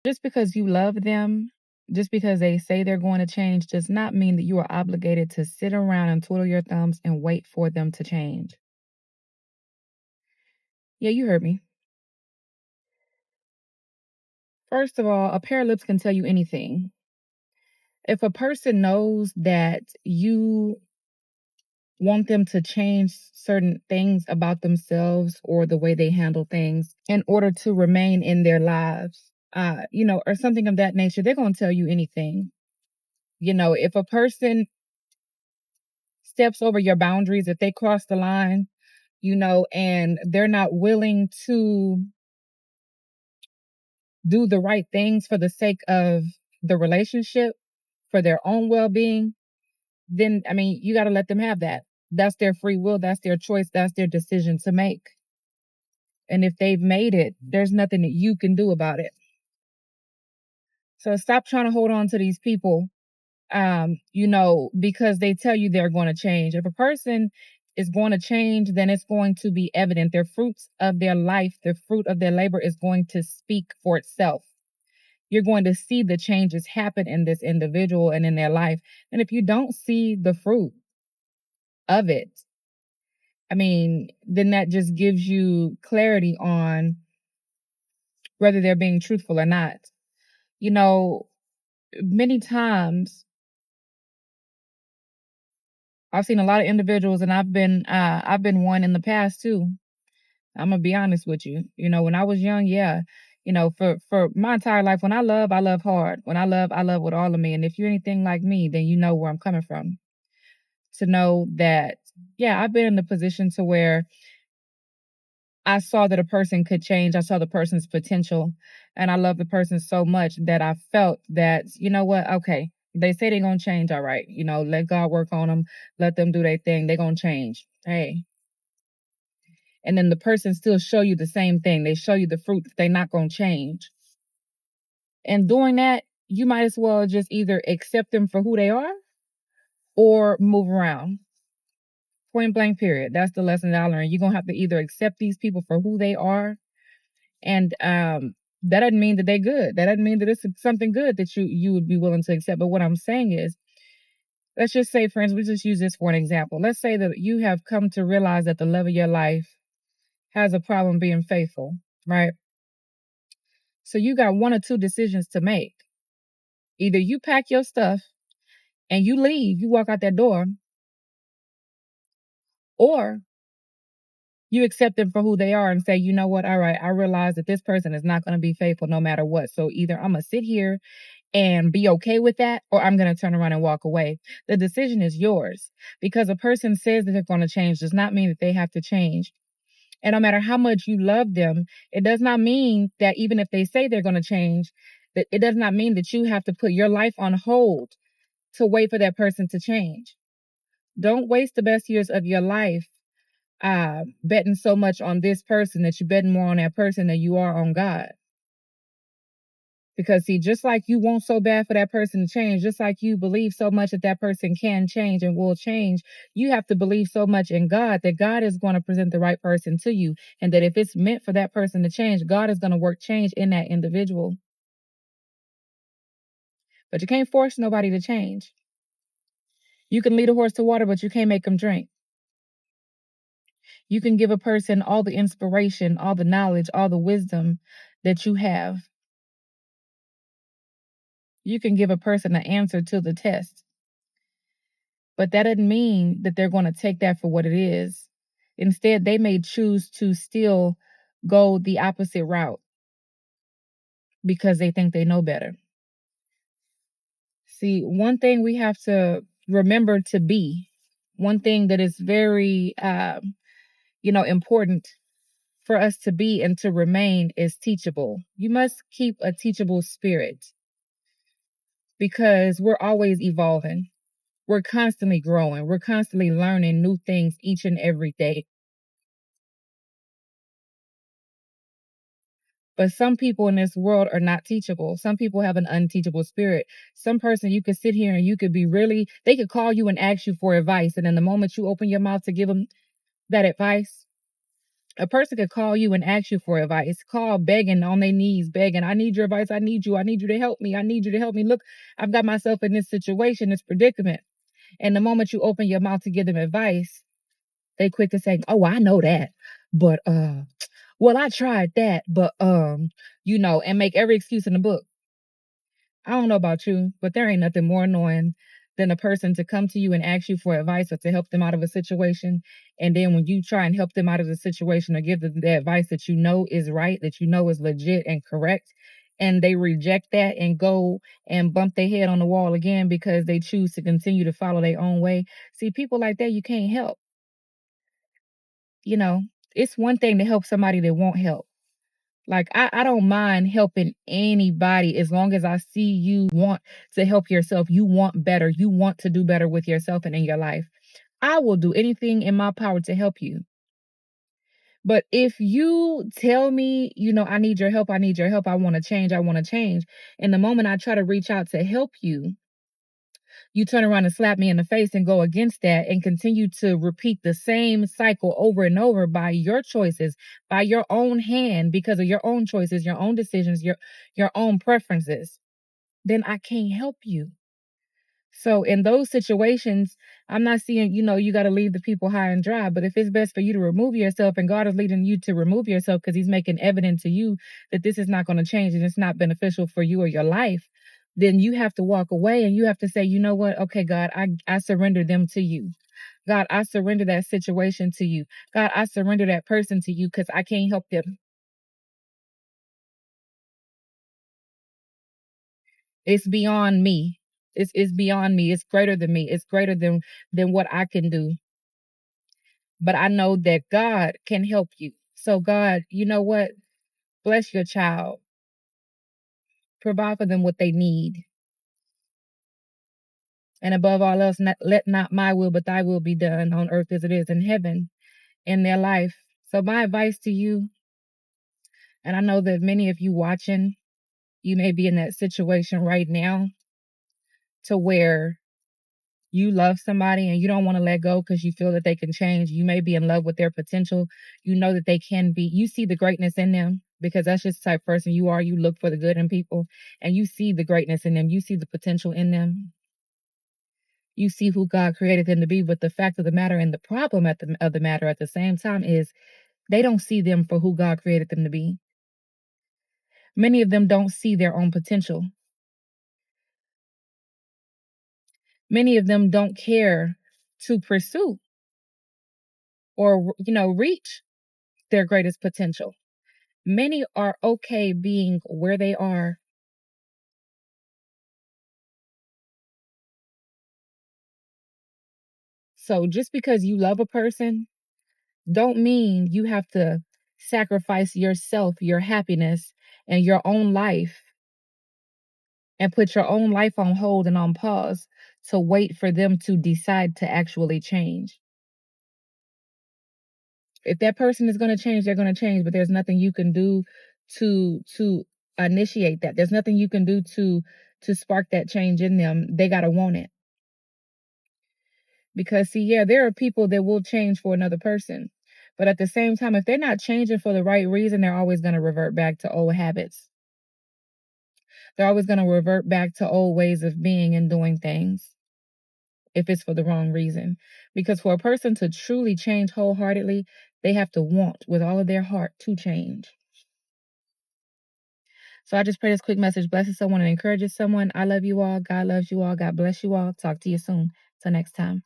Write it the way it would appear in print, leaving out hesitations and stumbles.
Just because you love them, just because they say they're going to change, does not mean that you are obligated to sit around and twiddle your thumbs and wait for them to change. Yeah, you heard me. First of all, a pair of lips can tell you anything. If a person knows that you want them to change certain things about themselves or the way they handle things in order to remain in their lives, or something of that nature, they're going to tell you anything. If a person steps over your boundaries, if they cross the line, and they're not willing to do the right things for the sake of the relationship, for their own well being, then, I mean, you got to let them have that. That's their free will. That's their choice. That's their decision to make. And if they've made it, there's nothing that you can do about it. So stop trying to hold on to these people, because they tell you they're going to change. If a person is going to change, then it's going to be evident. Their fruits of their life, the fruit of their labor is going to speak for itself. You're going to see the changes happen in this individual and in their life. And if you don't see the fruit of it, I mean, then that just gives you clarity on whether they're being truthful or not. You know, many times I've seen a lot of individuals, and I've been one in the past too. I'm gonna be honest with you. When I was young, yeah. For my entire life, when I love hard. When I love with all of me. And if you're anything like me, then you know where I'm coming from. To know that, yeah, I've been in the position to where I saw that a person could change. I saw the person's potential, and I love the person so much that I felt that, you know what? Okay, they say they're gonna change. All right, let God work on them. Let them do their thing. They're gonna change. Hey, and then the person still show you the same thing. They show you the fruit that they're not gonna change. And doing that, you might as well just either accept them for who they are or move around. Point blank. Period. That's the lesson that I learned. You're gonna have to either accept these people for who they are. And that doesn't mean that they're good. That doesn't mean that it's something good that you would be willing to accept. But what I'm saying is, let's just say, friends, we just use this for an example. Let's say that you have come to realize that the love of your life has a problem being faithful, right? So you got one or two decisions to make. Either you pack your stuff and you leave, you walk out that door, or you accept them for who they are and say, you know what, all right, I realize that this person is not going to be faithful no matter what. So either I'm going to sit here and be okay with that, or I'm going to turn around and walk away. The decision is yours, because a person says that they're going to change does not mean that they have to change. And no matter how much you love them, it does not mean that even if they say they're going to change, that it does not mean that you have to put your life on hold to wait for that person to change. Don't waste the best years of your life betting so much on this person that you're betting more on that person than you are on God. Because see, just like you want so bad for that person to change, just like you believe so much that that person can change and will change, you have to believe so much in God that God is going to present the right person to you. And that if it's meant for that person to change, God is going to work change in that individual. But you can't force nobody to change. You can lead a horse to water, but you can't make them drink. You can give a person all the inspiration, all the knowledge, all the wisdom that you have. You can give a person an answer to the test. But that doesn't mean that they're going to take that for what it is. Instead, they may choose to still go the opposite route because they think they know better. See, one thing we have to remember to be, one thing that is very, important for us to be and to remain is teachable. You must keep a teachable spirit because we're always evolving. We're constantly growing. We're constantly learning new things each and every day. But some people in this world are not teachable. Some people have an unteachable spirit. Some person you could sit here and you could be really, they could call you and ask you for advice. And then the moment you open your mouth to give them that advice, A person could call you and ask you for advice, call begging on their knees, begging, I need your advice. I need you to help me. I need you to help me. Look, I've got myself in this situation, this predicament. And the moment you open your mouth to give them advice, they quick to say, oh, I know that. But well, I tried that, but and make every excuse in the book. I don't know about you, but there ain't nothing more annoying than a person to come to you and ask you for advice or to help them out of a situation. And then when you try and help them out of the situation or give them the advice that you know is right, that you know is legit and correct, and they reject that and go and bump their head on the wall again because they choose to continue to follow their own way. See, people like that, you can't help. You know, it's one thing to help somebody that won't help. Like, I don't mind helping anybody as long as I see you want to help yourself. You want better. You want to do better with yourself and in your life. I will do anything in my power to help you. But if you tell me, I need your help, I need your help, I want to change, I want to change. And the moment I try to reach out to help you, you turn around and slap me in the face and go against that and continue to repeat the same cycle over and over by your choices, by your own hand, because of your own choices, your own decisions, your own preferences, then I can't help you. So in those situations, I'm not seeing, you got to leave the people high and dry. But if it's best for you to remove yourself and God is leading you to remove yourself because he's making evident to you that this is not going to change and it's not beneficial for you or your life, then you have to walk away and you have to say, you know what? Okay, God, I surrender them to you. God, I surrender that situation to you. God, I surrender that person to you because I can't help them. It's beyond me. It's beyond me. It's greater than me. It's greater than what I can do. But I know that God can help you. So God, you know what? Bless your child. Provide for them what they need. And above all else, let not my will but thy will be done on earth as it is in heaven in their life. So my advice to you, and I know that many of you watching, you may be in that situation right now to where you love somebody and you don't want to let go because you feel that they can change. You may be in love with their potential. You know that they can be. You see the greatness in them because that's just the type of person you are. You look for the good in people and you see the greatness in them. You see the potential in them. You see who God created them to be. But the fact of the matter and the problem of the matter at the same time is they don't see them for who God created them to be. Many of them don't see their own potential. Many of them don't care to pursue or, reach their greatest potential. Many are okay being where they are. So just because you love a person, don't mean you have to sacrifice yourself, your happiness, and your own life and put your own life on hold and on pause to wait for them to decide to actually change. If that person is going to change, they're going to change, but there's nothing you can do to initiate that. There's nothing you can do to spark that change in them. They got to want it. Because see, yeah, there are people that will change for another person. But at the same time, if they're not changing for the right reason, they're always going to revert back to old habits. They're always going to revert back to old ways of being and doing things if it's for the wrong reason. Because for a person to truly change wholeheartedly, they have to want with all of their heart to change. So I just pray this quick message blesses someone and encourages someone. I love you all. God loves you all. God bless you all. Talk to you soon. Till next time.